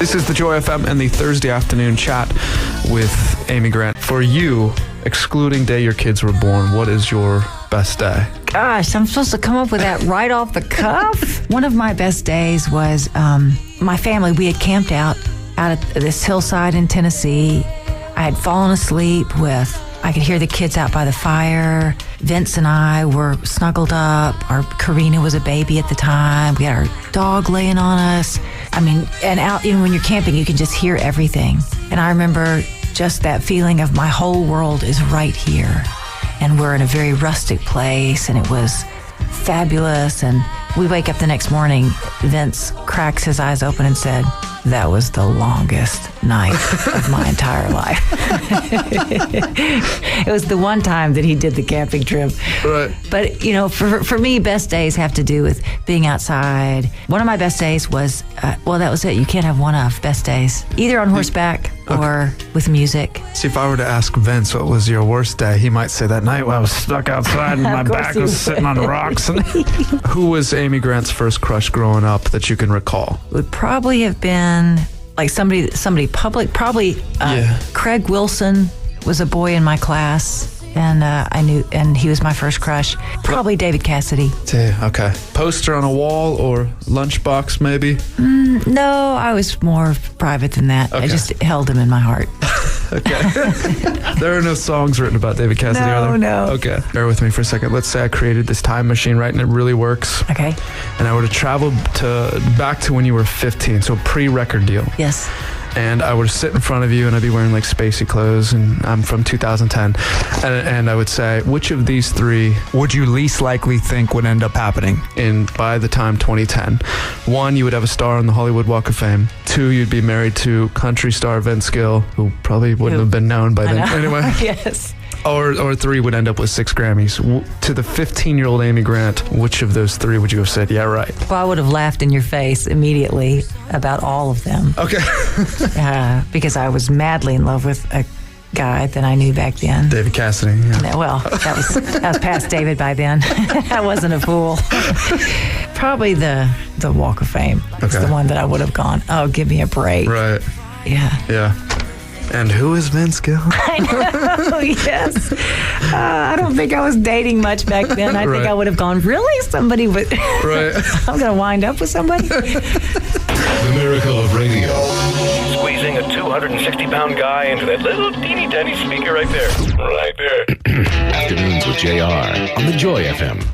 This is the Joy FM and the Thursday afternoon chat with Amy Grant. For you, excluding day your kids were born, what is your best day? Gosh, I'm supposed to come up with that right off the cuff? One of my best days was my family. We had camped out at this hillside in Tennessee. I had fallen asleep I could hear the kids out by the fire. Vince and I were snuggled up. Karina was a baby at the time. We had our dog laying on us. And out, even when you're camping, you can just hear everything. And I remember just that feeling of my whole world is right here. And we're in a very rustic place, and it was fabulous. And we wake up the next morning, Vince cracks his eyes open and said, "That was the longest night of my entire life." It was the one time that he did the camping trip. Right. But, for me, best days have to do with being outside. One of my best days was, that was it. You can't have one of best days. Either on horseback or with music. See, if I were to ask Vince what was your worst day, he might say that night when I was stuck outside and my back was sitting on the rocks. Who was Amy Grant's first crush growing up that you can recall? It would probably have been like somebody public. Probably Craig Wilson was a boy in my class. And I knew, and he was my first crush. Probably David Cassidy. Okay. Poster on a wall or lunchbox, maybe? No, I was more private than that. Okay. I just held him in my heart. Okay. There are no songs written about David Cassidy, are there? No. Okay. Bear with me for a second. Let's say I created this time machine, right? And it really works. Okay. And I were to travel back to when you were 15, so pre-record deal. Yes. And I would sit in front of you and I'd be wearing like spacey clothes, and I'm from 2010. And I would say, which of these three would you least likely think would end up happening by the time 2010? 1, you would have a star on the Hollywood Walk of Fame. 2, you'd be married to country star Vince Gill, who probably wouldn't have been known by then. Anyway. Yes. Or 3 would end up with 6 Grammys. To the 15-year-old Amy Grant, which of those 3 would you have said, yeah, right? Well, I would have laughed in your face immediately about all of them. Okay. Because I was madly in love with a guy that I knew back then. David Cassidy. Yeah. Well, that was past David by then. I wasn't a fool. Probably the Walk of Fame. It's the one that I would have gone, oh, give me a break. Right. Yeah. Yeah. And who is Vince Gill? I know, yes. I don't think I was dating much back then. I think I would have gone, really? Somebody would... Right. I'm going to wind up with somebody? The miracle of radio. Squeezing a 260-pound guy into that little teeny-tiny speaker right there. Right there. Afternoons with JR on the Joy FM.